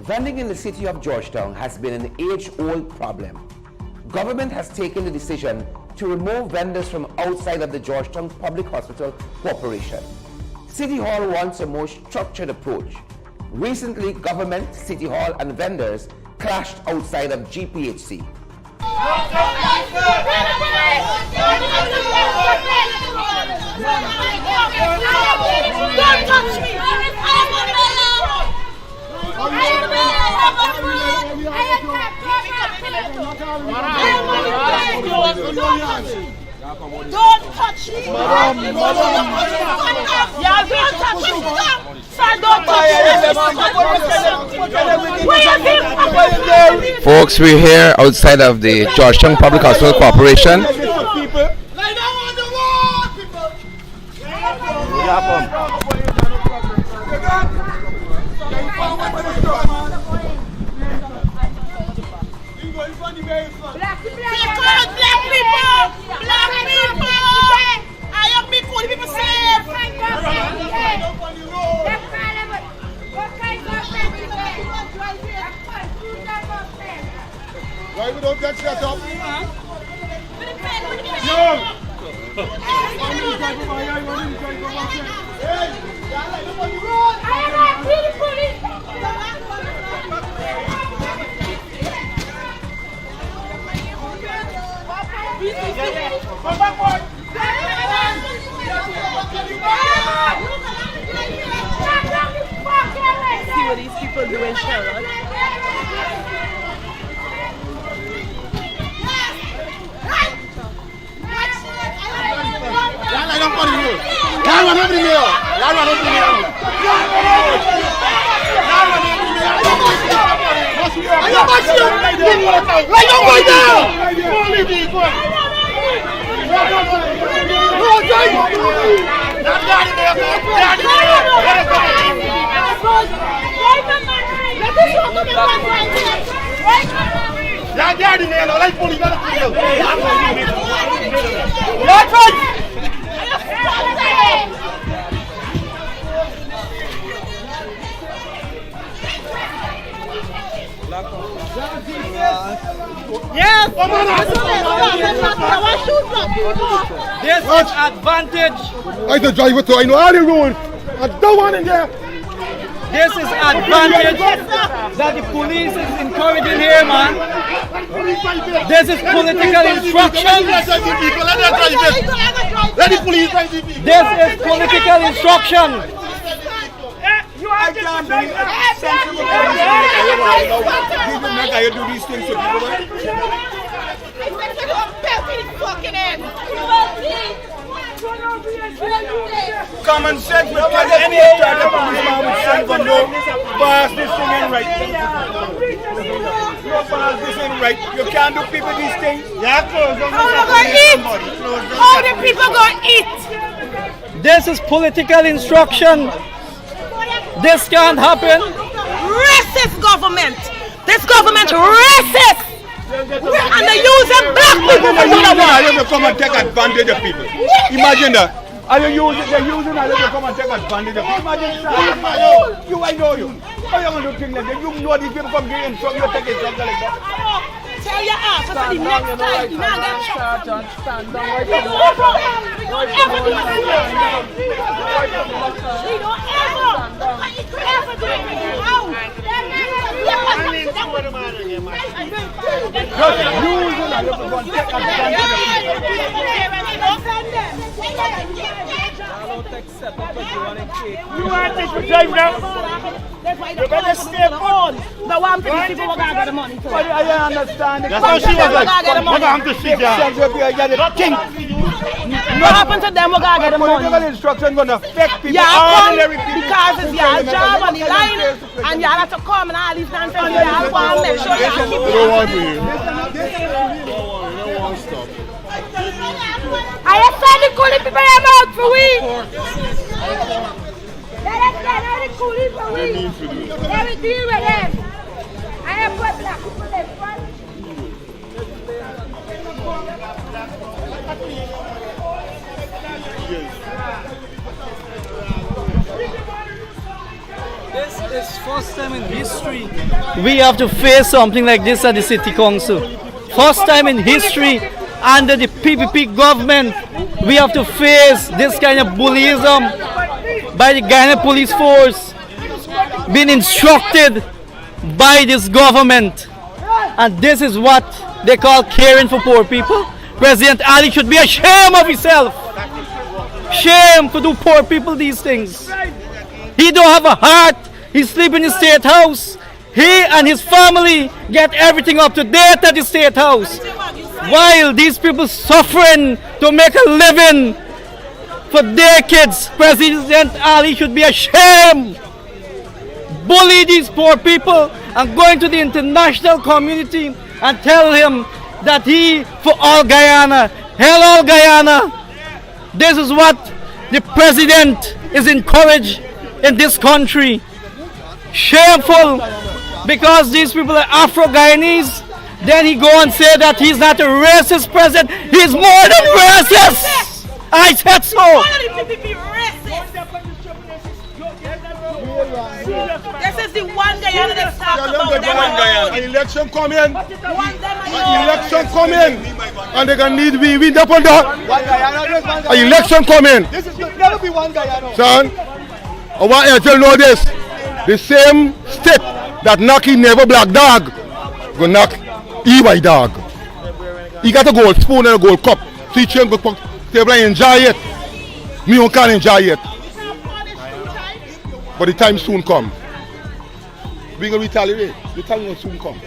Vending in the city of Georgetown has been an age-old problem. Government has taken the decision to remove vendors from outside of the Georgetown Public Hospital Corporation. City Hall wants a more structured approach. Recently, government, City Hall, and vendors clashed outside of GPHC. Don't touch me! Don't touch me! Yeah, don't touch me! Sir, don't touch me! Folks, we're here outside of the Georgetown Public Hospital Corporation. Why we don't get shut up? See what these people do in Charlotte? Yes! This is advantage. I the driver too. I know all the roads. I don't want in there. This is advantage that the police is encouraging here, man. This is political instruction. Let the police drive the people. This is political instruction. I can't believe sensible people do these things to people. Common sense will tell any time the policeman would send one no, pass this thing in right. No, pass this in right. You can't do people these things. Yeah, close. How the people gonna eat? This is political instruction. This can't happen. Racist government. This government racist. And they're using black people for you come and take advantage of people. Imagine that. Are you using? They're using and they come and take advantage of people. Imagine that. I know you. How you going to think like that? You know these people come here and so you take it something like that. Tell your ass for the next time you not get shot. Stand down. We don't ever do it again. We don't ever do it again. Just using and you come and take advantage of people. You want this to drive now? That's why you better stay on. The one for the people who got the money. But I understand. That's how she was like. What happened to sit down? What happened to them who got the money? Political instruction going to affect people. Yeah, ordinary people. Because it's your job on the line and you have to come and all these nonsense. You have to make sure you keep it. Don't want me. Don't want to stop. I have said the coolie people are out for we. Let us get out the coolie for we. Let me deal with them. I have put black people in front. This is first time in history we have to face something like this at the city council. First time in history under the PPP government, we have to face this kind of bullyism by the Ghana police force, being instructed by this government. And this is what they call caring for poor people. President Ali should be ashamed of himself. Shame to do poor people these things. He don't have a heart. He sleep in the state house. He and his family get everything up to date at the state house. While these people suffering to make a living for their kids, President Ali should be ashamed. Bully these poor people and go into the international community and tell him that he for all Guyana. Hello Guyana. This is what the president is encouraged in this country. Shameful, because these people are Afro-Guyanese. Then he go and say that he's not a racist president. He's more than racist. I said so. This is the one Guyana that's talking about. Election coming. Election coming. And they gonna need we win up on that. Election coming. This is never be one Guyana. Son, I want you to know this. The same step that knock he never black dog, go knock he white dog. He got a gold spoon and a gold cup. So he change go table and enjoy it. Me don't can't enjoy it. But the time soon come. We gonna retaliate. The time will soon come.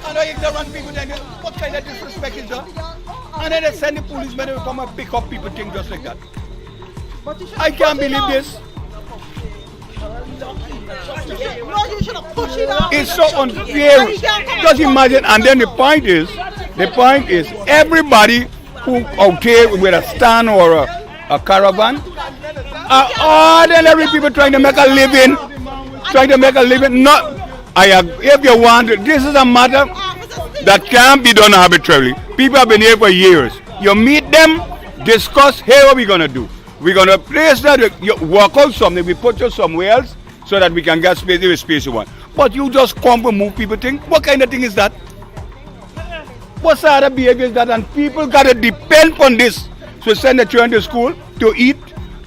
And I ignorant people then, what kind of disrespect is that? And then they send the policemen to come and pick up people things just like that. I can't believe this. It's so unfair. Just imagine, and then the point is, everybody who out here with a stand or a caravan are ordinary people trying to make a living. Not, if you want, this is a matter that can't be done arbitrarily. People have been here for years. You meet them, discuss, hey, what are we going to do? We're going to place that, you work out something, we put you somewhere else so that we can get space, the space you want. But you just come and move people thing. What kind of thing is that? What sort of behavior is that? And people got to depend on this. So send the children to school to eat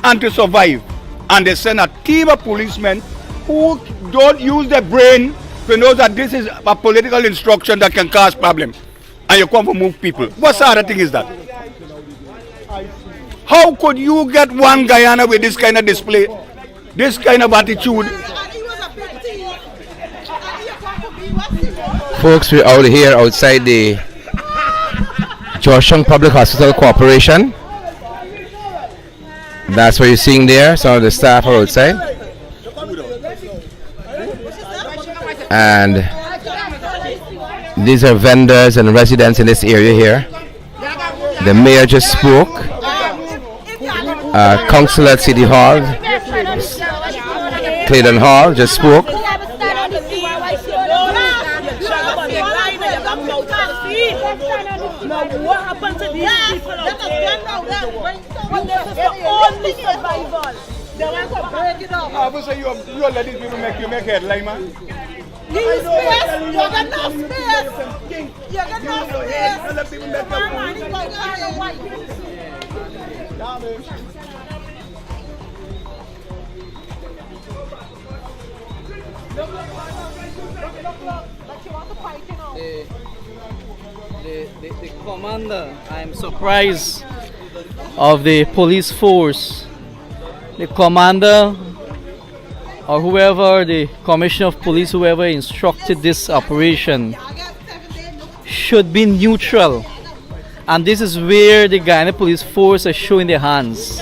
and to survive. And they send a team of policemen who don't use their brain to know that this is a political instruction that can cause problems. And you come to move people. What sort of thing is that? How could you get one Guyana with this kind of display, this kind of attitude? Folks, we're out here outside the Georgetown Public Hospital Corporation. That's what you're seeing there. Some of the staff are outside. And these are vendors and residents in this area here. The mayor just spoke. Councillor at City Hall, Clayton Hall, just spoke. What happened to these people out there? This is the only survival. They want to break it up. Officer, you are letting people make headline, man. Need space. You got no space. You got no space. The commander, I'm surprised of the police force. The commander or whoever, the commissioner of police, whoever instructed this operation should be neutral. And this is where the Guyana police force are showing their hands.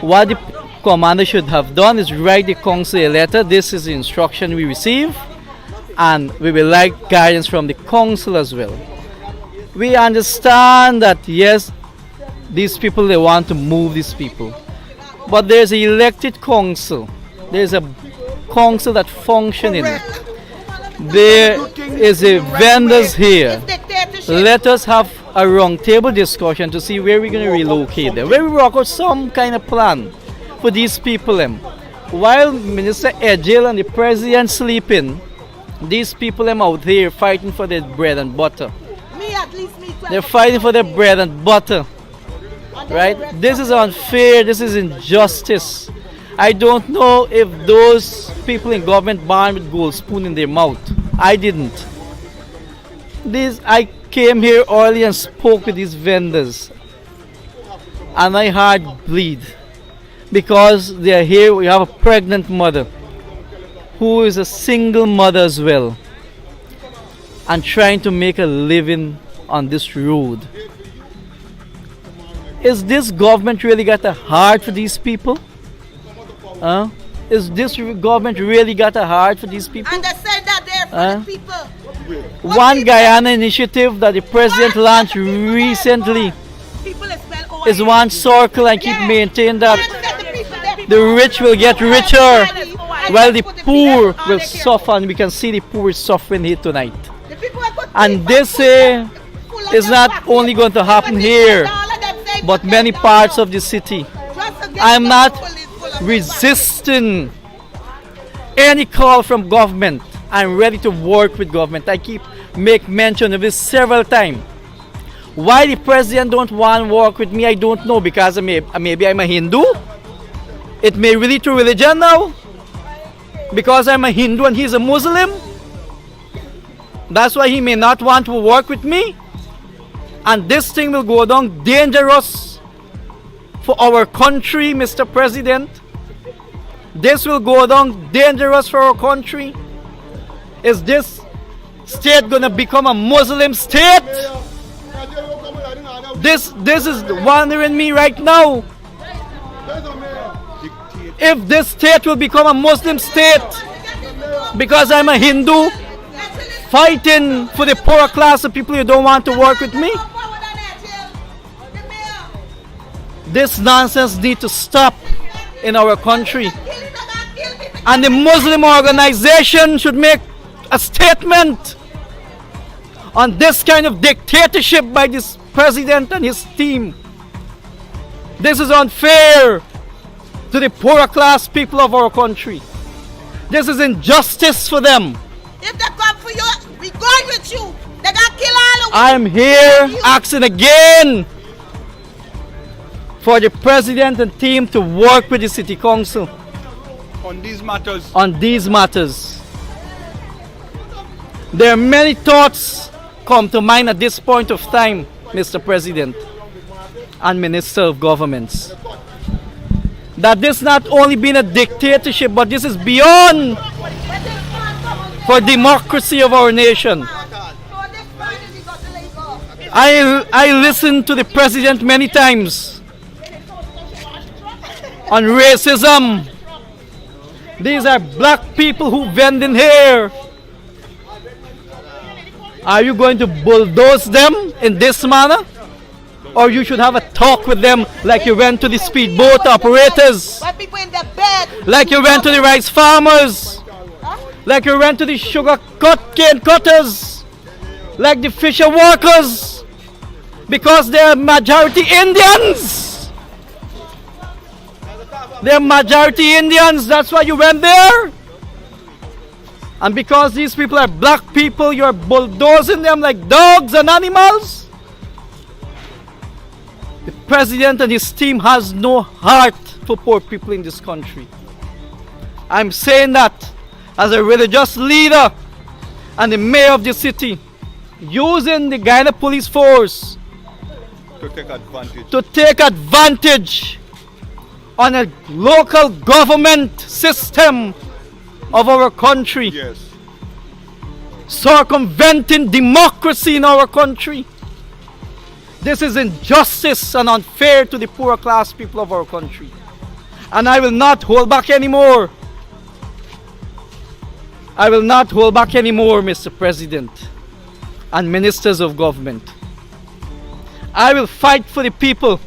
What the commander should have done is write the council a letter. This is the instruction we receive, and we will like guidance from the council as well. We understand that yes, these people, they want to move these people, but there's an elected council. There's a council that functioning. There is a vendors here. Let us have a roundtable discussion to see where we're going to relocate them, where we work out some kind of plan for these people. While Minister Edgel and the President sleeping, these people out there fighting for their bread and butter. They're fighting for their bread and butter. Right? This is unfair. This is injustice. I don't know if those people in government born with gold spoon in their mouth. I didn't. I came here early and spoke with these vendors, and my heart bleed because they are here. We have a pregnant mother who is a single mother as well and trying to make a living on this road. Is this government really got a heart for these people? Is this government really got a heart for these people? And they said that they're for the people. One Guyana initiative that the president launched recently is one circle and keep maintaining that the rich will get richer while the poor will suffer, and we can see the poor is suffering here tonight. And this is not only going to happen here, but many parts of the city. I'm not resisting any call from government. I'm ready to work with government. I keep make mention of this several times. Why the president don't want to work with me, I don't know, because maybe I'm a Hindu. It may relate to religion now. Because I'm a Hindu and he's a Muslim. That's why he may not want to work with me. And this thing will go down dangerous for our country, Mr. President. This will go down dangerous for our country. Is this state going to become a Muslim state? This is wondering me right now. If this state will become a Muslim state because I'm a Hindu fighting for the poorer class of people who don't want to work with me, this nonsense needs to stop in our country. And the Muslim organization should make a statement on this kind of dictatorship by this president and his team. This is unfair to the poorer class people of our country. This is injustice for them. If they come for you, we going with you. They gonna kill all of you. I'm here asking again for the president and team to work with the city council On these matters. on these matters. There are many thoughts come to mind at this point of time, Mr. President and Minister of Governments, that this not only been a dictatorship, but this is beyond for democracy of our nation. I listened to the president many times on racism. These are black people who vend in here. Are you going to bulldoze them in this manner? Or you should have a talk with them like you went to the speedboat operators, like you went to the rice farmers, like you went to the sugar cane cutters, like the fisher workers, because they're majority Indians. They're majority Indians, that's why you went there. And because these people are black people, you're bulldozing them like dogs and animals. The president and his team has no heart for poor people in this country. I'm saying that as a religious leader and the mayor of the city, using the Guyana police force To take advantage. on a local government system of our country, Yes. circumventing democracy in our country. This is injustice and unfair to the poorer class people of our country. And I will not hold back anymore. I will not hold back anymore, Mr. President and ministers of government. I will fight for the people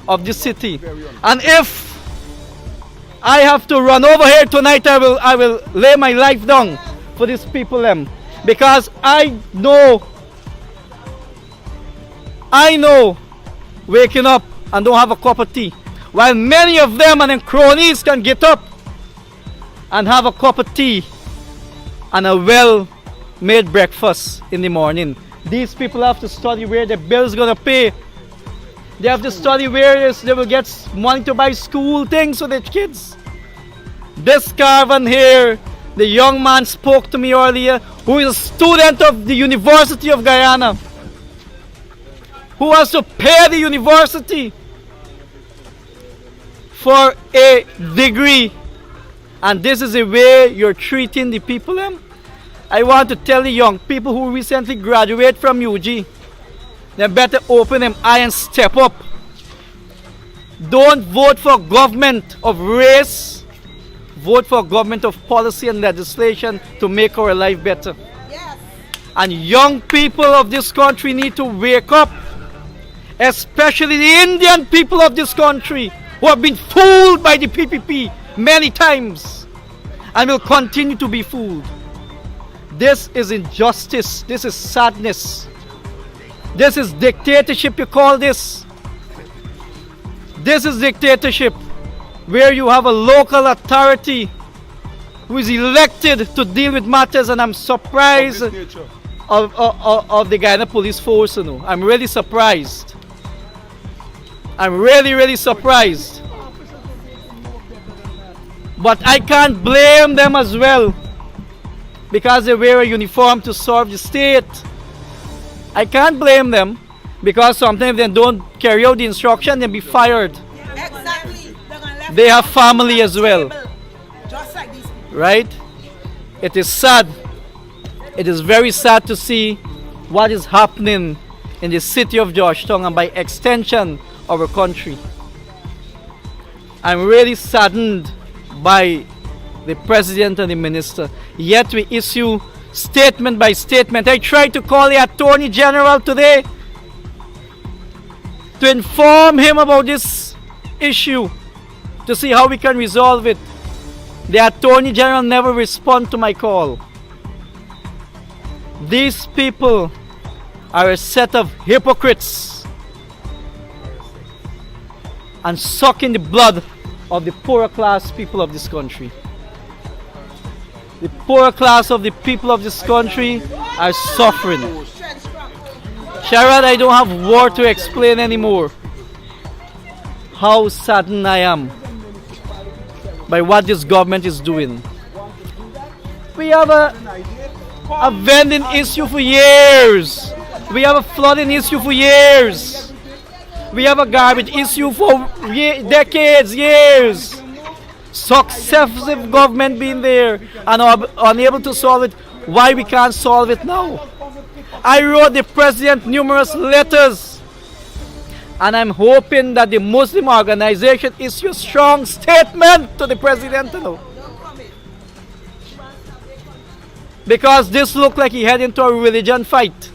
of the city. And if I have to run over here tonight, I will lay my life down for these people, because I know I know waking up and don't have a cup of tea, while many of them and their cronies can get up and have a cup of tea and a well-made breakfast in the morning. These people have to study where their bills gonna pay. They have to study where they will get money to buy school things for their kids. This caravan here, the young man spoke to me earlier, who is a student of the University of Guyana, who has to pay the university for a degree, and this is the way you're treating the people. I want to tell the young people who recently graduate from UG, they better open them eye and step up. Don't vote for government of race. Vote for government of policy and legislation to make our life better. Yes. And young people of this country need to wake up, especially the Indian people of this country who have been fooled by the PPP many times and will continue to be fooled. This is injustice. This is sadness. This is dictatorship, you call this. This is dictatorship, where you have a local authority who is elected to deal with matters, and I'm surprised of the Guyana Police Force. You know. I'm really surprised. I'm really surprised. But I can't blame them as well, because they wear a uniform to serve the state. I can't blame them, because sometimes they don't carry out the instruction, they'll be fired. Exactly. They have family as well. Just like these people. Right? It is sad. It is very sad to see what is happening in the city of Georgetown and by extension our country. I'm really saddened by the president and the minister. Yet we issue statement by statement. I tried to call the Attorney General today to inform him about this issue, to see how we can resolve it. The Attorney General never responded to my call. These people are a set of hypocrites and sucking the blood of the poorer class people of this country. The poorer class of the people of this country are suffering. Sharad, I don't have word to explain anymore how saddened I am by what this government is doing. We have a vending issue for years. We have a flooding issue for years. We have a garbage issue for decades, years. Successive government being there and unable to solve it. Why we can't solve it now? I wrote the president numerous letters, and I'm hoping that the Muslim organization issue a strong statement to the president now. Because this looks like he heading into a religion fight.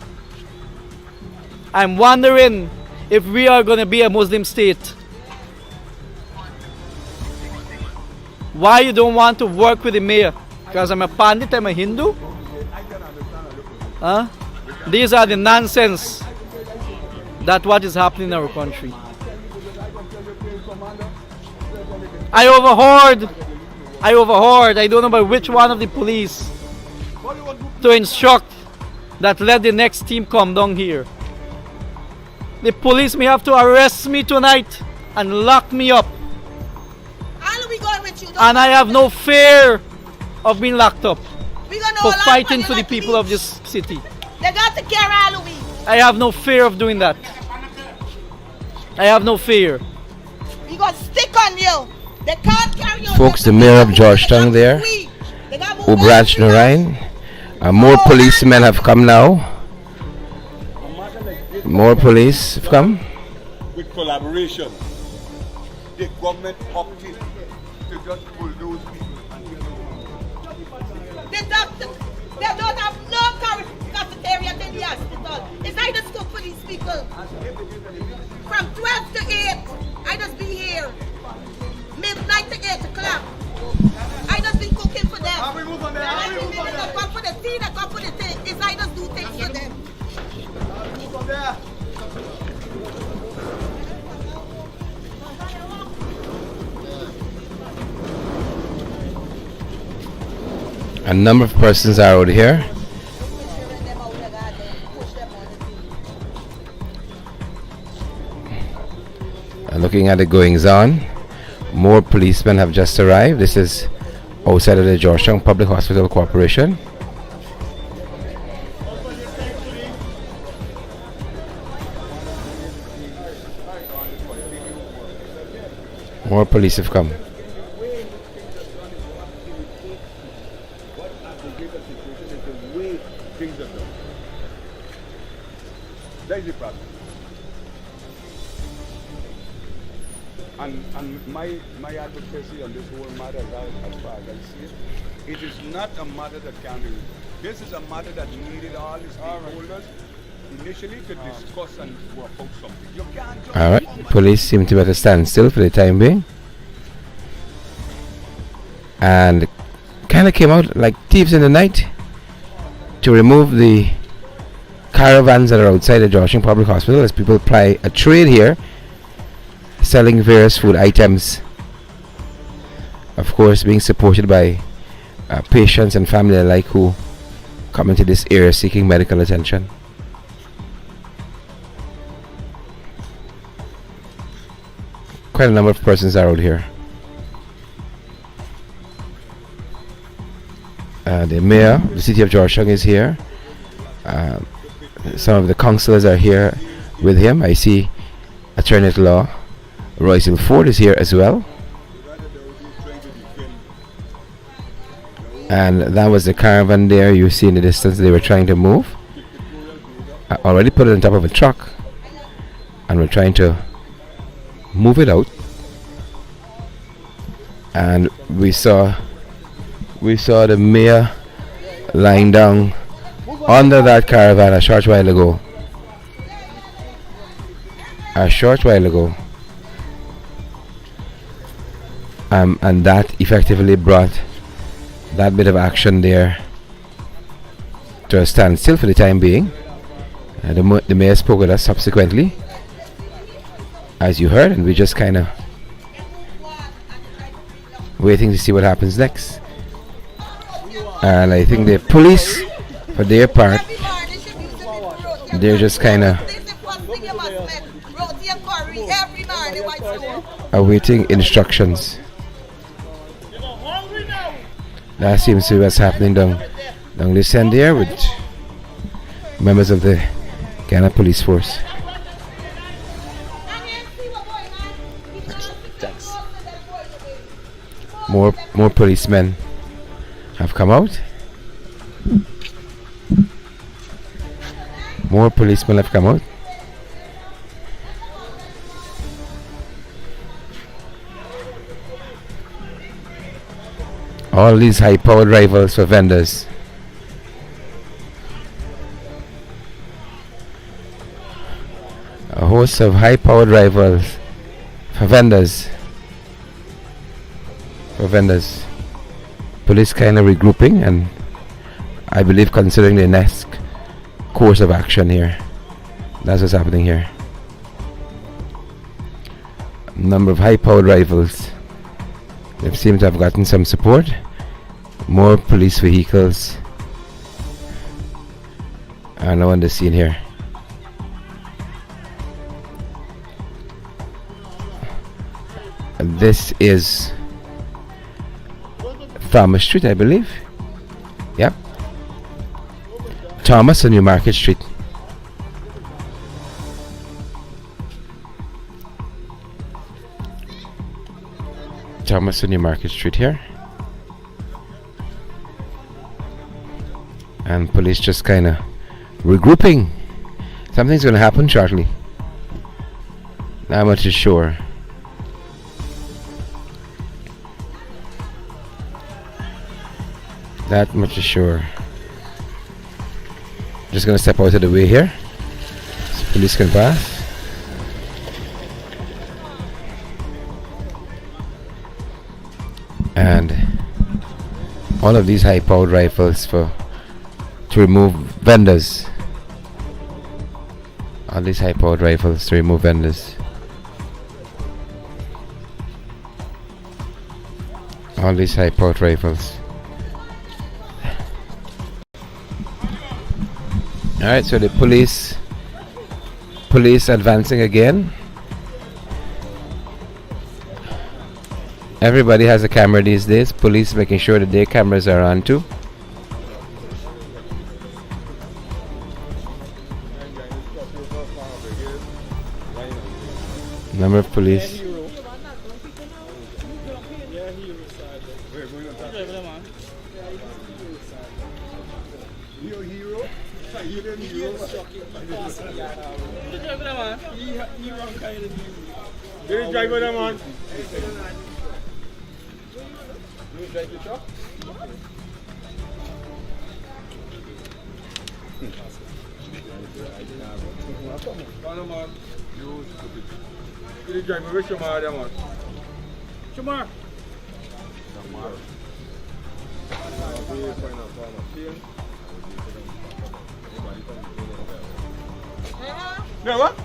I'm wondering if we are going to be a Muslim state. Why you don't want to work with the mayor? Because I'm a Pandit, I'm a Hindu? Huh? These are the nonsense. That's what is happening in our country. I overheard, I don't know by which one of the police, to instruct that let the next team come down here. The police may have to arrest me tonight and lock me up. And I have no fear of being locked up for fighting for the people of this city. They got to carry Halloween. I have no fear of doing that. I have no fear. We got to stick on you. They can't carry you. Folks, the mayor of Georgetown there, Ubraj Narain, more policemen have come now. More police have come. With collaboration, the government opted to just bulldoze people. The doctor, they don't have no cafeteria in the hospital. It's either cook for these people. From 12 to 8, I just be here. Midnight to 8 o'clock. I just be cooking for them. They come for the tea, they come for the thing. It's I just do things for them. A number of persons are out here. And looking at the goings on, more policemen have just arrived. This is outside of the Georgetown Public Hospital Corporation. More police have come. That is the problem. And my advocacy on this whole matter, as far as I see it, it is not a matter that can be. This is a matter that needed all the stakeholders initially to discuss and work out something. You can't just. All right, police seem to be at a standstill for the time being, and kind of came out like thieves in the night to remove the caravans that are outside the Georgetown Public Hospital as people ply a trade here, selling various food items. Of course, being supported by patients and family alike who come into this area seeking medical attention. Quite a number of persons are out here. The mayor of the city of Georgetown is here. Some of the councillors are here with him. I see Attorney at Law Royce Ford is here as well. And that was the caravan there you see in the distance they were trying to move. I already put it on top of a truck and we're trying to move it out. And we saw the mayor lying down under that caravan a short while ago. And that effectively brought that bit of action there to a standstill for the time being. The mayor spoke with us subsequently, as you heard, and we just kind of waiting to see what happens next. And I think the police, for their part, they're just kind of awaiting instructions. That seems to be what's happening down this end there with members of the Ghana Police Force. More policemen have come out. More policemen have come out. All these high-powered rifles for vendors. A host of high-powered rifles for vendors. Police kind of regrouping and I believe considering the next course of action here. That's what's happening here. A number of high-powered rifles. They seem to have gotten some support. More police vehicles are now on the scene here. And this is Thomas Street, I believe. Yep. Thomas and New Market Street. Thomas and New Market Street here. And police just kind of regrouping. Something's going to happen shortly. Not much is sure. That much is sure. Just going to step out of the way here so police can pass. And all of these high-powered rifles to remove vendors. All these high-powered rifles to remove vendors. All these high-powered rifles. Alright, so the police advancing again. Everybody has a camera these days. Police making sure that their cameras are on too. Number of police.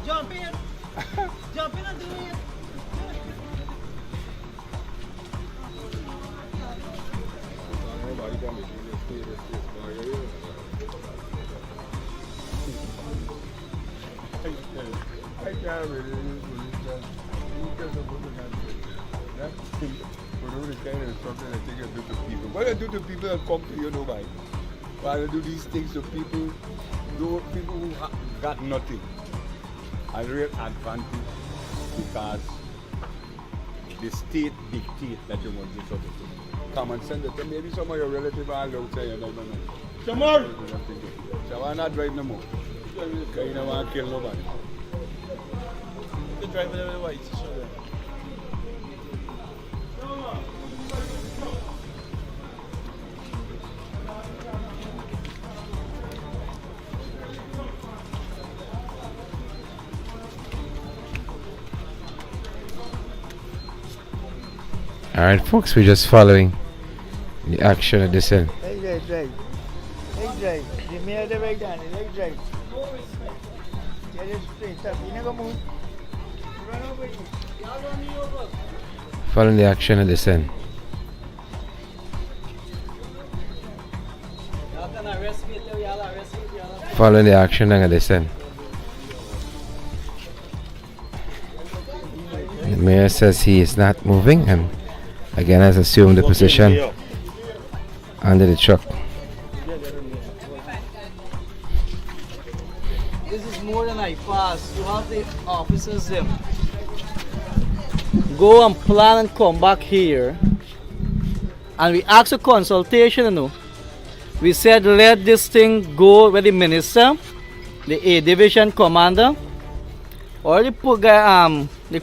Jump in. Jump in and do it. What I do to people that come to you, nobody. Why I do these things to people, people who got nothing. A real advantage because the state dictates that you want this sort of thing. Come and send it to maybe some of your relatives are outside and I don't know. Come on! So I'm not driving no more. Because you don't want to kill nobody. You can drive whatever you want to show them. Alright folks, we're just following the action at this end. Leg drive. The mayor the right hand, leg drive. Get it straight up. You never move. Run over you. Following the action at this end. Following the action at this end. The mayor says he is not moving and again has assumed the position under the truck. This is more than I pass. You have the officers them go and plan and come back here. And we asked a consultation, you know. We said let this thing go with the minister, the A Division commander, or the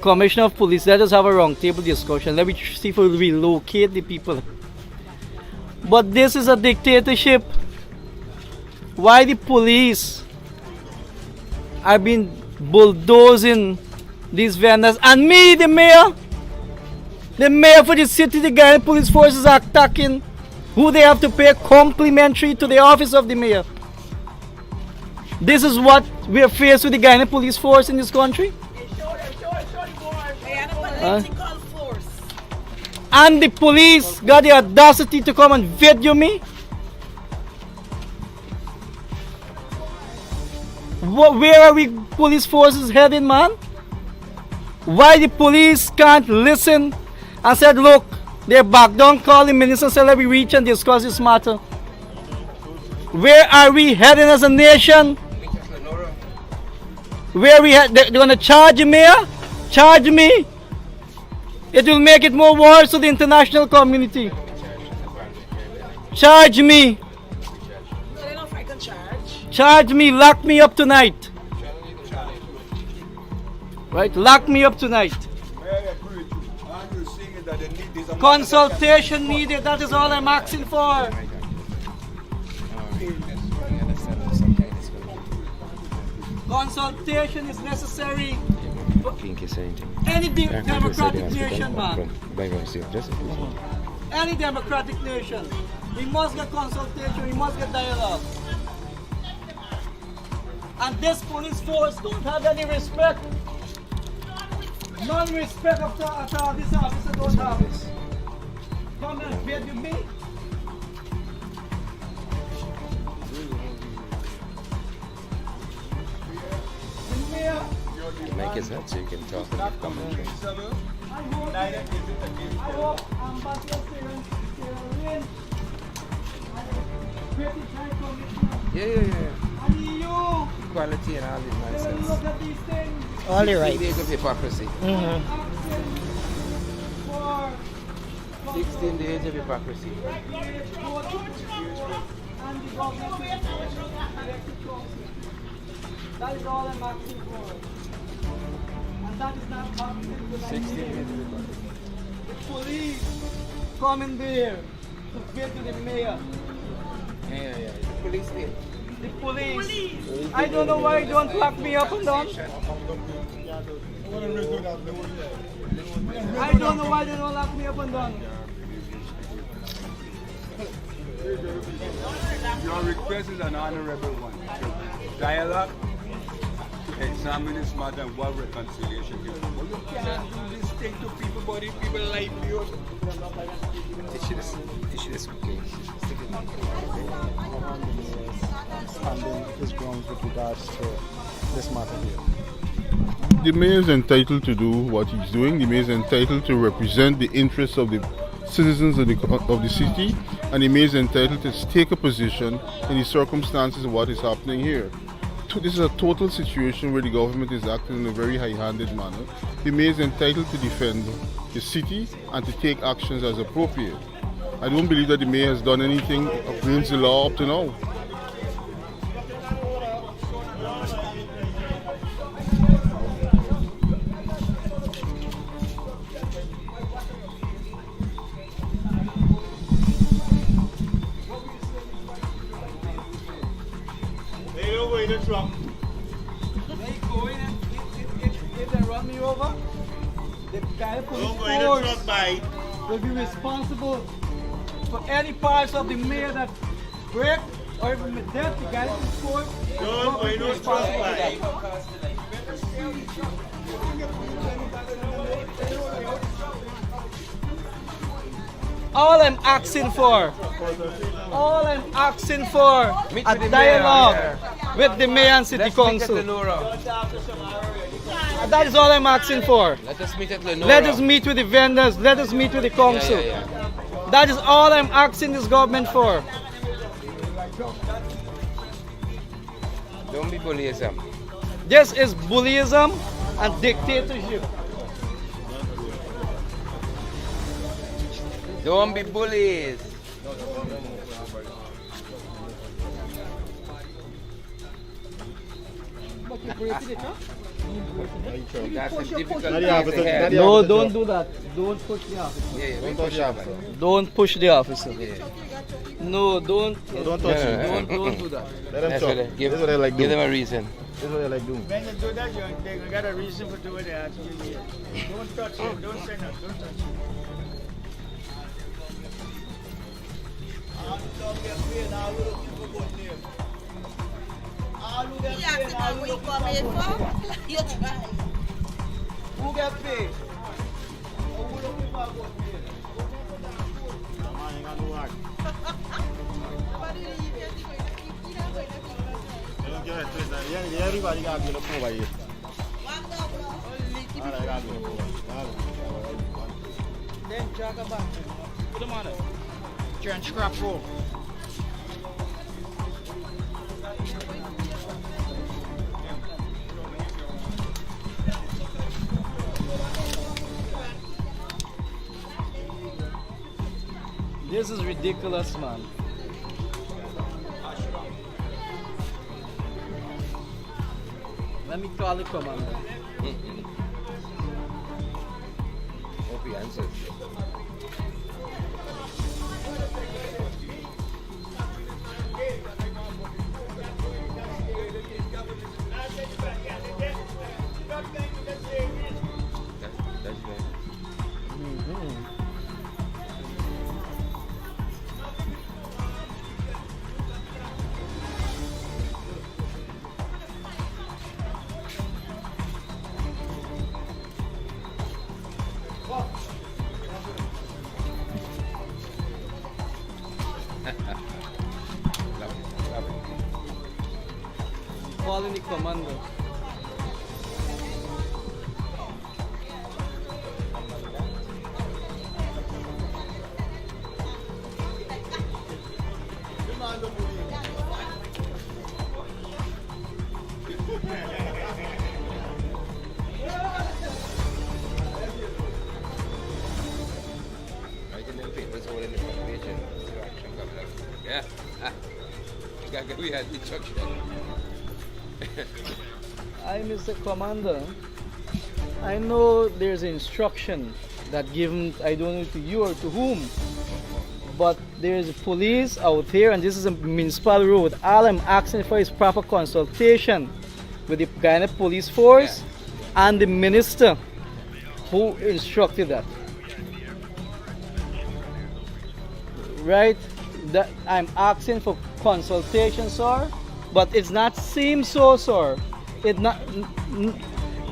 commissioner of police. Let us have a round table discussion. Let me see if we relocate the people. But this is a dictatorship. Why the police are being bulldozing these vendors? And me, the mayor for the city, the Ghanaian police forces are attacking who they have to pay complimentary to the office of the mayor. This is what we are faced with the Ghanaian police force in this country. And the police got the audacity to come and video me. Where are we police forces heading, man? Why the police can't listen and said, look, they're back down, call the minister and say, let me reach and discuss this matter. Where are we heading as a nation? Where we they're gonna charge me? Charge me? It will make it more worse to the international community. Charge me. Charge me, lock me up tonight. Right, lock me up tonight. Consultation needed, that is all I'm asking for. Consultation is necessary for any democratic nation, man. Any democratic nation. We must get consultation, we must get dialogue. And this police force don't have any respect. None respect of this officer don't have it. Come and video me. The mic is hot, so you can talk and give commentary. Yeah. Equality and all this nonsense. All the 16 days of hypocrisy. 16 days of hypocrisy. That is all I'm asking for. And that is not happening tonight. 16 days of hypocrisy. The police come in there to get to the mayor. Yeah. The police did. The police. I don't know why they don't lock me up and down. I don't know why they don't lock me up and down. Your request is an honorable one. Dialogue, examine this matter and what reconciliation is. But you can't do this thing to people, but if people like you. Issue this okay. Standing his grounds with regards to this matter here. The mayor is entitled to do what he's doing. The mayor is entitled to represent the interests of the citizens of the city, and the mayor is entitled to take a position in the circumstances of what is happening here. This is a total situation where the government is acting in a very high-handed manner. The mayor is entitled to defend the city and to take actions as appropriate. I don't believe that the mayor has done anything against the law up to now. If they run me over, the guy police force will be responsible for any parts of the mayor that break or even with death. The guy police force will be responsible for that. All I'm asking for a dialogue with the mayor and city council. That is all I'm asking for. Let us meet at Lenora. Let us meet with the vendors. Let us meet with the council. Yeah. That is all I'm asking this government for. Don't be bullyism. This is bullyism and dictatorship. Don't be bullies. That's a difficult thing to have. No, don't do that. Don't push the officer. Yeah, we push over. Don't push the officer. Yeah. No, don't. Don't touch him. Don't do that. Let them That's talk. what they- This is what they like Give doing. them a reason. This is what they like doing. When you do that, they got a reason for doing that. Don't touch him. Don't say nothing. Don't touch him. Who get paid? Everybody got to be looking over here. Then talk about it. Put them on it. Turn scrap roll. This is ridiculous, man. Let me call the commander. Hope he answers. That's right. Calling the commander. Yeah. We had instruction. Mr. Commander, I know there's instruction that given, I don't know to you or to whom, but there's police out here and this is a municipal road. All I'm asking for is proper consultation with the Guyana police force and the minister who instructed that. Right? That I'm asking for consultation, sir, but it's not seem so, sir. It not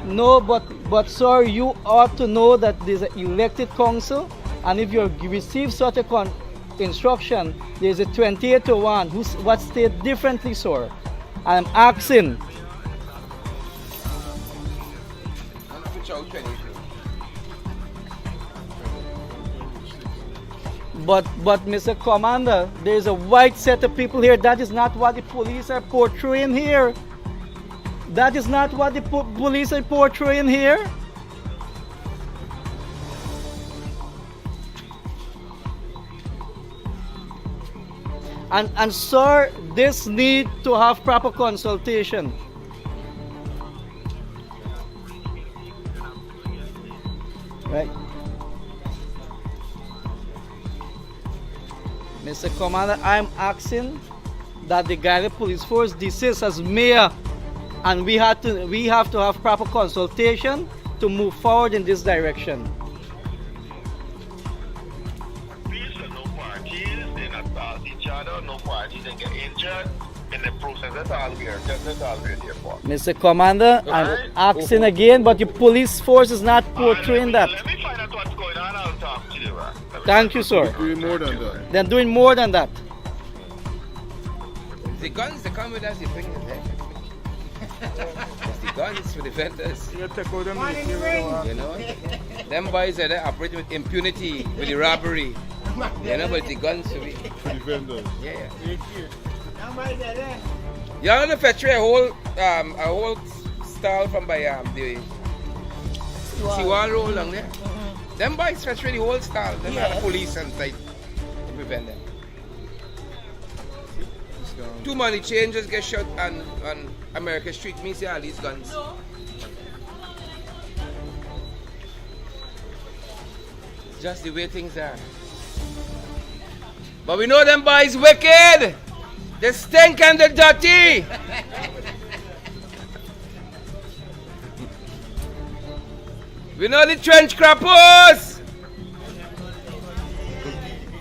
no, but sir, you ought to know that there's an elected council, and if you receive such a instruction, there's a 28 to 1 what state differently, sir. I'm asking. But Mr. Commander, there's a wide set of people here. That is not what the police are portraying here. That is not what the police are portraying here. And sir, this need to have proper consultation. Right. Mr. Commander, I'm asking that the Guyana Police Force desist as mayor, and we have to have proper consultation to move forward in this direction. No parties, they not pass each other, no parties and get injured in the process. That's all we are. That's all we're here for. Mr. Commander, I'm asking again, but your police force is not portraying that. Let me find out what's going on. I'll talk to you. Thank you, sir. Doing more than that. They're doing more than that. The guns they come with us, you bring it there. It's the guns for the vendors. You take out them, You know? Them boys are there operating with impunity, with the robbery. You know, but the guns to be. For the vendors. Yeah. You know the fetch a whole stall from by the Siwan Road along there. Them boys fetch the whole stall. Them have the police on site to prevent them. Too many changes get shot on America Street. Me see all these guns. It's just the way things are. But we know them boys wicked. They stink and they're dirty. We know the trench crappers.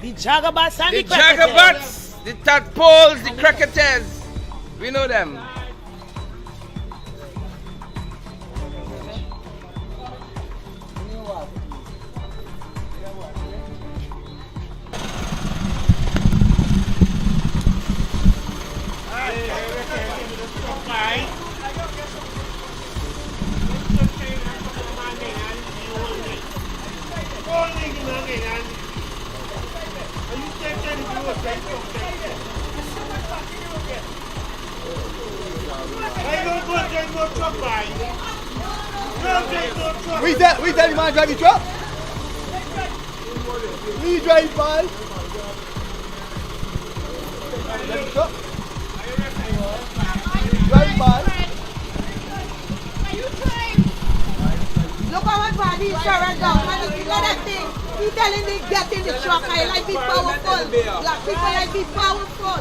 The jagabats and the jagabats, the tadpoles, the cricketers. We know them. We tell you man drive the truck. We drive by. Drive by. Look how my body is turned down. Man, look at that thing. He telling me get in the truck. I like be powerful. Black people like be powerful.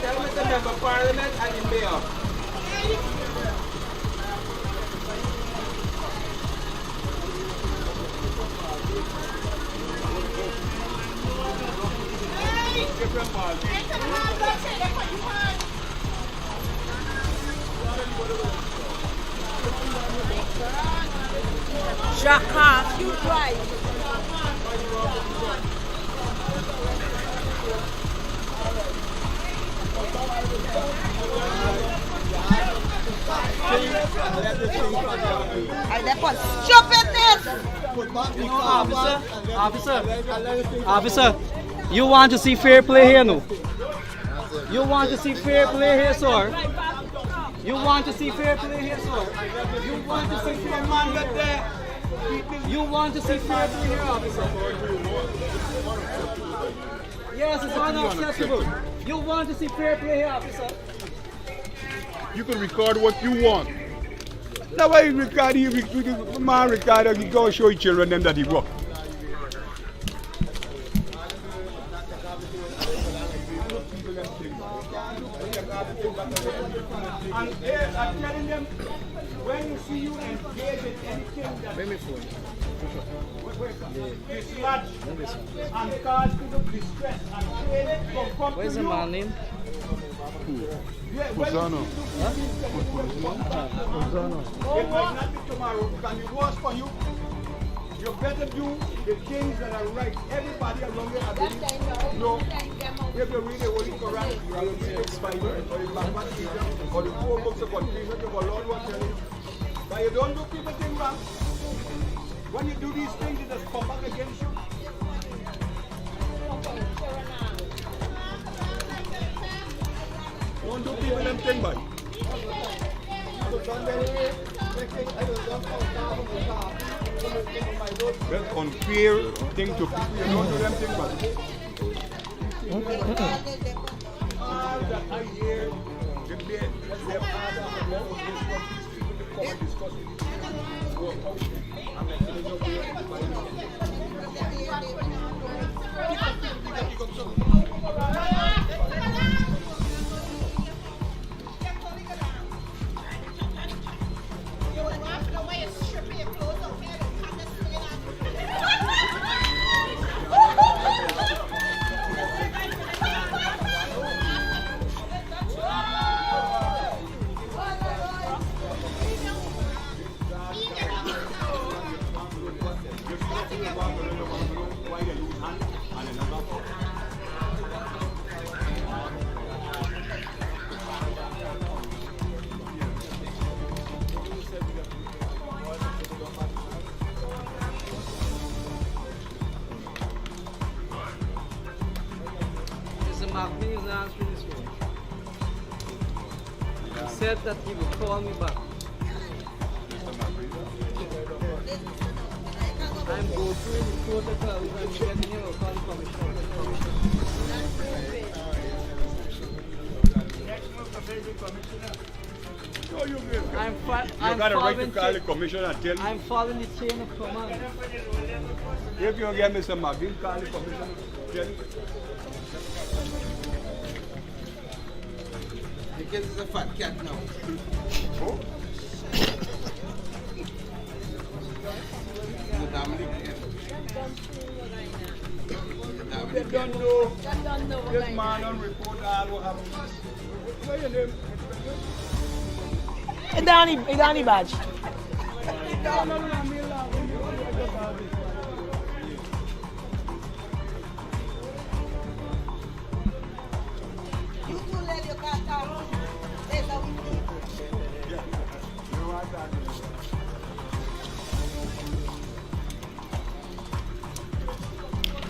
Tell me the member of parliament and the mayor. Jackass, you drive. I never stupidness. Officer, you want to see fair play here, no? You want to see fair play here, sir? You want to see fair play here, sir? You want to see fair play here? You want to see fair play here, officer? Yes, it's unacceptable. You want to see fair play here, officer? You can record what you want. Now why you record you man record you go show your children them that he work. And I'm telling them, when you see you engage in anything that dislodge and cause people distress and pain from come to Where's the you. man name? Hosanna. It might not be tomorrow, it can be worse for you. You better do the things that are right. Everybody around you, I believe, know if you read the Holy Quran, you have to read the Bible, or the Bhagavad Gita, or the 4 books of confession, your Lord will tell you. But you don't do people things wrong. When you do these things, it just come back against you. Don't do people them thing, boy. That's unfair thing to people. You don't do them thing, boy. All that I hear, the father and all of this people to come and discuss it. I'm not telling Mr. Martin is not answering his phone. He said that he would call me back. I'm going through the protocol and getting him a call commissioner. I'm got a right to call the commissioner and tell I'm following the chain of command. if you get Mr. Magin, call the commissioner. Tell him. The kid is a fat cat now. Oh. They don't know. This man don't report all what happened. What's your name? Idani badge.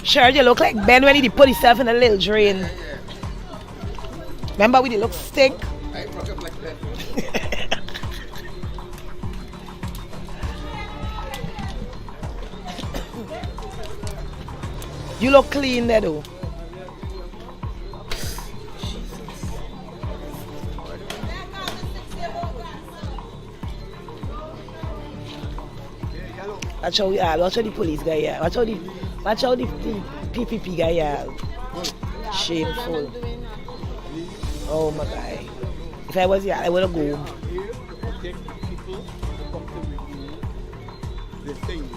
Sure, you look like Ben when he put himself in a little drain. Remember when he look stink? I broke up like that. You look clean there though. Watch how the police guy here. Watch how the PPP guy here. Shameful. Oh my God. If I was here, I would have go home. Take people to come to review the thing.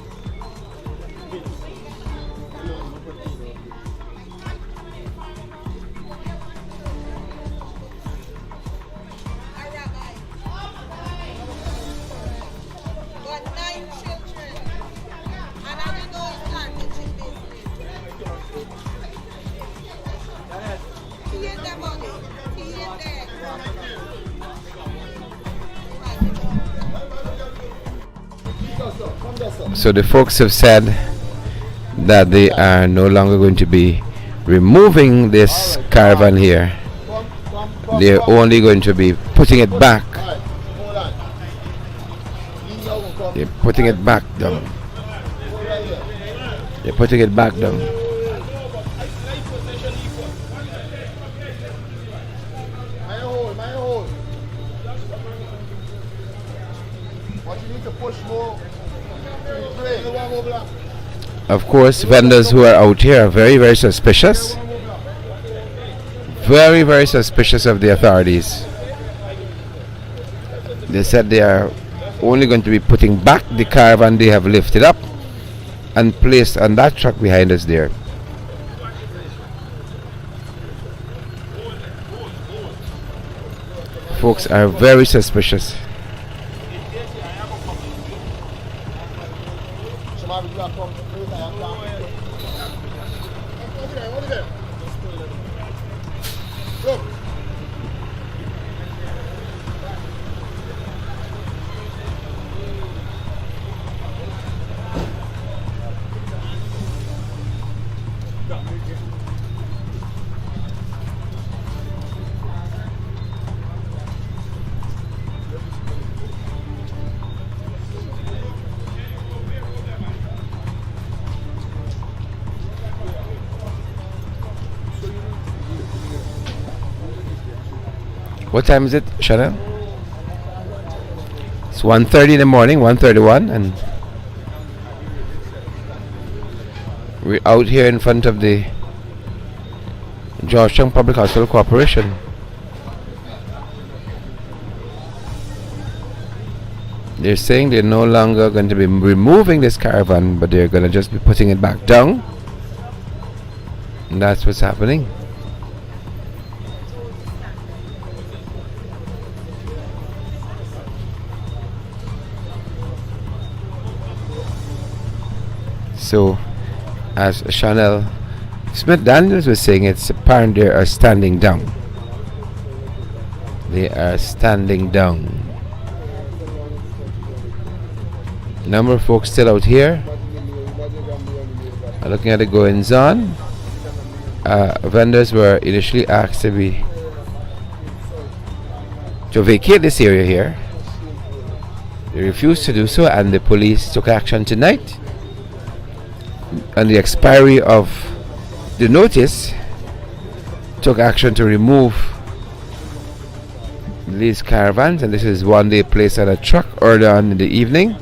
So the folks have said that they are no longer going to be removing this caravan here. They're only going to be putting it back. They're putting it back down. They're putting it back down. Of course, vendors who are out here are very, very suspicious. Very, very suspicious of the authorities. They said they are only going to be putting back the caravan they have lifted up and placed on that truck behind us there. Folks are very suspicious. What time is it, Chanel? It's 1:30 in the morning, 1:31, and we're out here in front of the Georgetown Public Hospital Corporation. They're saying they're no longer going to be removing this caravan, but they're going to just be putting it back down. And that's what's happening. So, as Chanel Smith Daniels was saying, it's apparent they are standing down. They are standing down. A number of folks still out here are looking at the goings on. Vendors were initially asked to vacate this area here. They refused to do so, and the police took action tonight. And the expiry of the notice, took action to remove these caravans, and this is one they placed on a truck earlier on in the evening.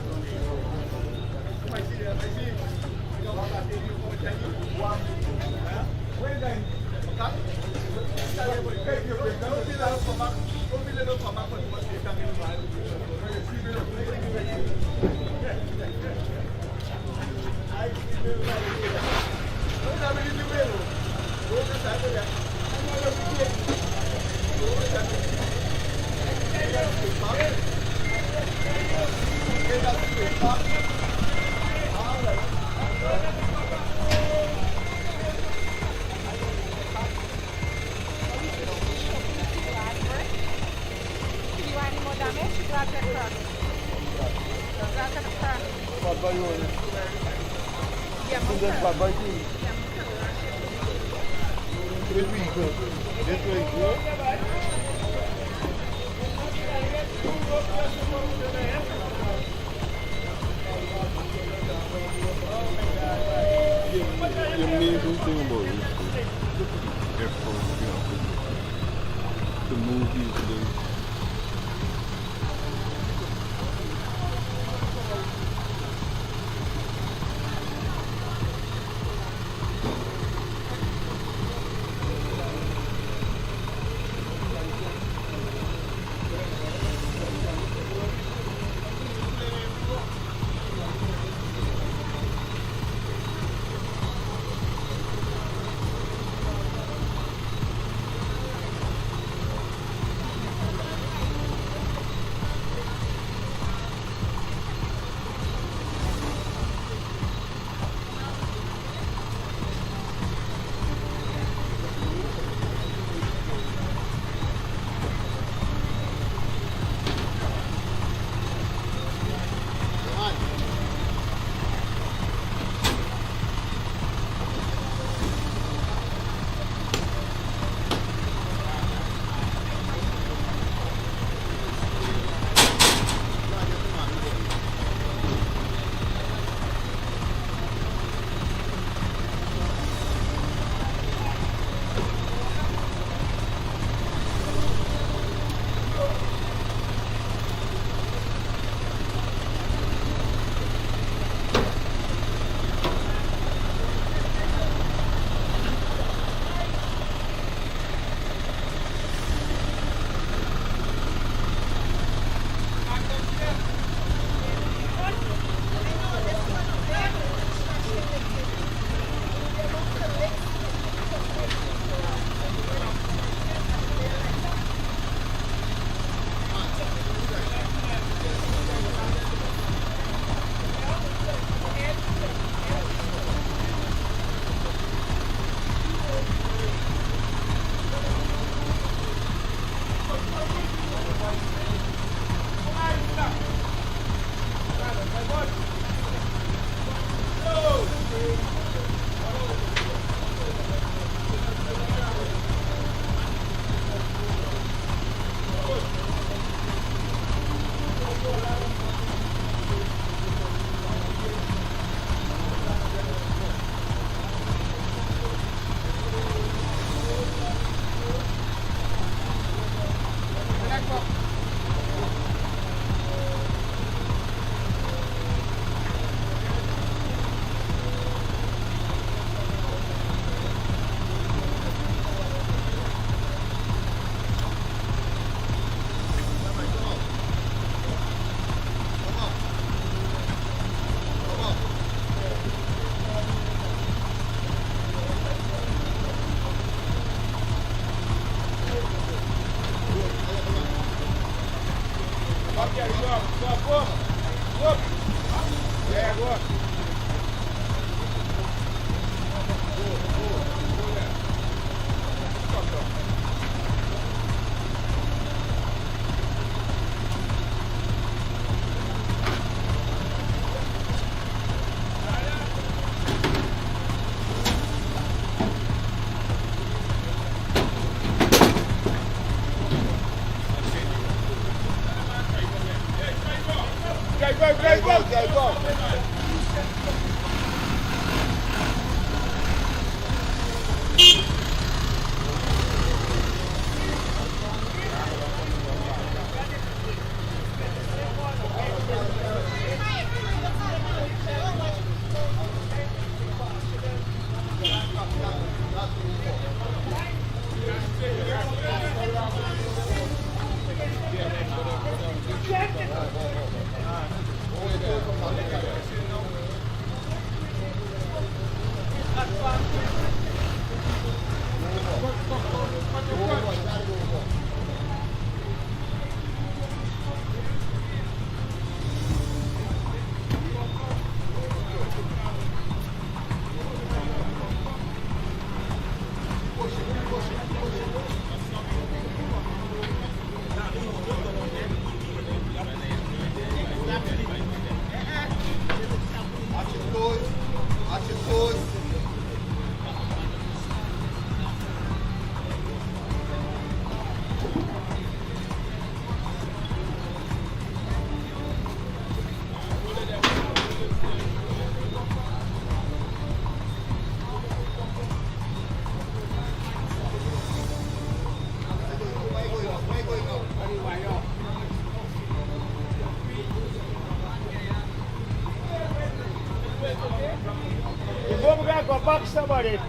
You go back somebody.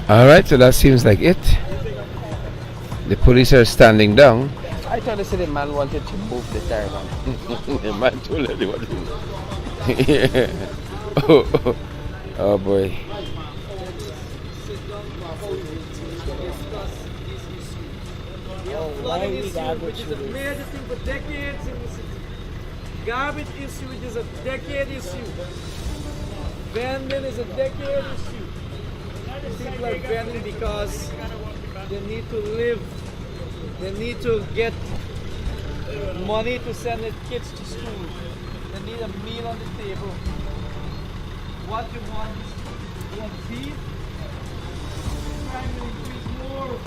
All right, so that seems like it. The police are standing down. I thought they said the man wanted to move the caravan. The man told everybody. Oh boy. Flooding issue, which is a major thing for decades in the city. Garbage issue, which is a decade issue. Vending is a decade issue. People are vending because they need to live. They need to get money to send their kids to school. They need a meal on the table. What you want is you want beef. Crime will increase more.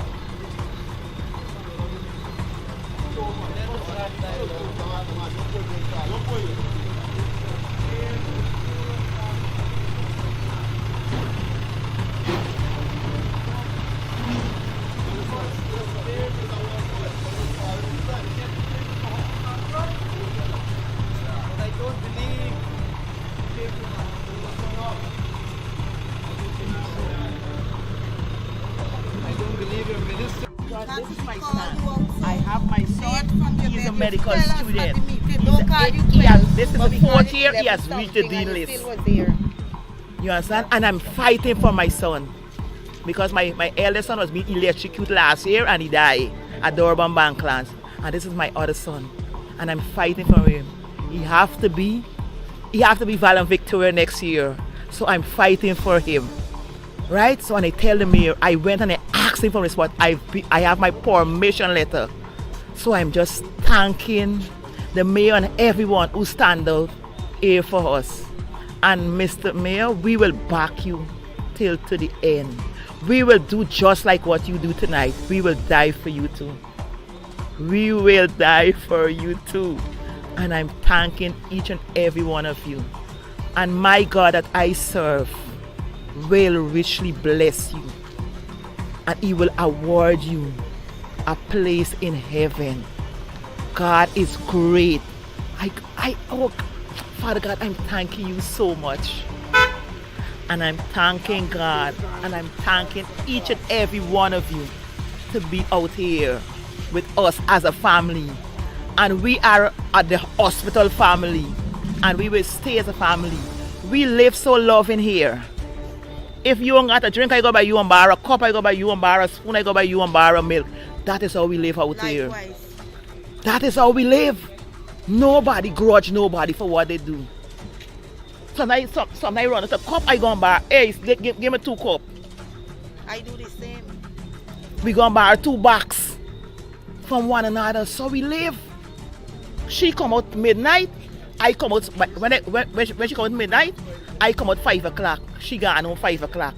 This is my son. I have my son. He is a medical student. This is the 4th year he has reached the dean list. You understand? And I'm fighting for my son. Because my eldest son was being electrocuted last year and he died at Durban Banklands. And this is my other son. And I'm fighting for him. He have to be Valiant Victoria next year. So I'm fighting for him. Right? So when I tell the mayor, I went and I asked him for a spot. I have my permission letter. So I'm just thanking the mayor and everyone who stand out here for us. And Mr. Mayor, we will back you till to the end. We will do just like what you do tonight. We will die for you too. We will die for you too. And I'm thanking each and every one of you. And my God that I serve will richly bless you, and he will award you a place in heaven. God is great. Oh, Father God, I'm thanking you so much. And I'm thanking God, and I'm thanking each and every one of you to be out here with us as a family. And we are at the hospital family, and we will stay as a family. We live so loving here. If you don't got a drink, I go buy you and borrow a cup, I go buy you and borrow a spoon, I go buy you and borrow milk. That is how we live out here. That is how we live. Nobody grudge nobody for what they do. Sometimes I run out a cup, I go and borrow. Hey, give me 2 cups. I do the same. We go and borrow 2 boxes from one another. So we live. She come out midnight. I come out when she come out midnight. I come out 5 o'clock. She gone home 5 o'clock.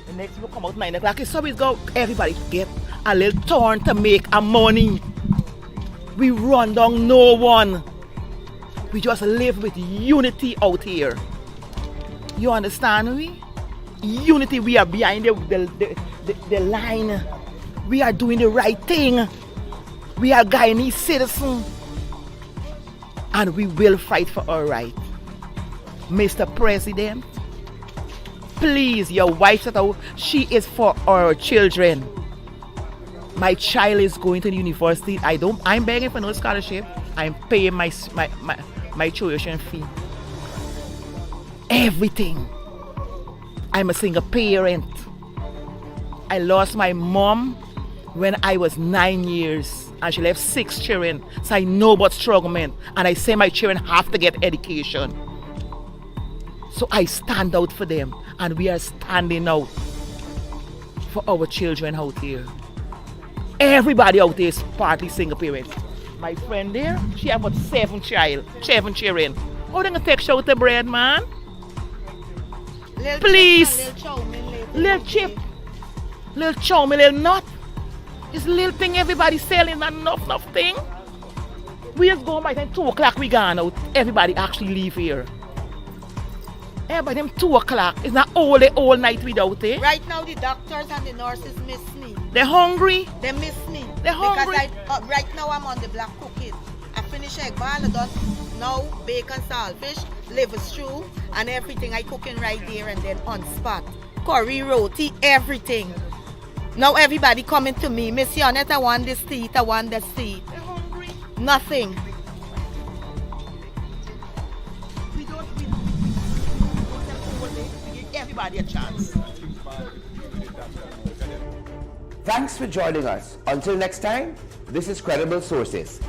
The next people come out 9 o'clock. So we go, everybody get a little turn to make a money. We run down no one. We just live with unity out here. You understand me? Unity, we are behind the line. We are doing the right thing. We are Guyanese citizens. And we will fight for our right. Mr. President, please, your wife said she is for our children. My child is going to the university. I'm begging for no scholarship. I'm paying my tuition fee. Everything. I'm a single parent. I lost my mom when I was 9 years and she left 6 children. So I know what struggle meant. And I say my children have to get education. So I stand out for them. And we are standing out for our children out here. Everybody out there is partly single parent. My friend there, she have about 7 children. How they gonna take out the bread, man? Please. Little chip. Little chow, little nut. This little thing everybody selling and enough thing. We just go by then 2 o'clock we gone out. Everybody actually leave here. By them 2 o'clock. It's not all night without it. Right now the doctors and the nurses miss me. They're hungry. They miss me. They're hungry. Because right now I'm on the block cooking. I finish egg ball, I done now bacon, saltfish, liver stew, and everything I cooking right there and then on spot. Curry, roti, everything. Now everybody coming to me, Miss Yonette, I want this to eat, I want this to eat. They're hungry. Nothing. We don't give everybody a chance. Thanks for joining us. Until next time, this is Credible Sources.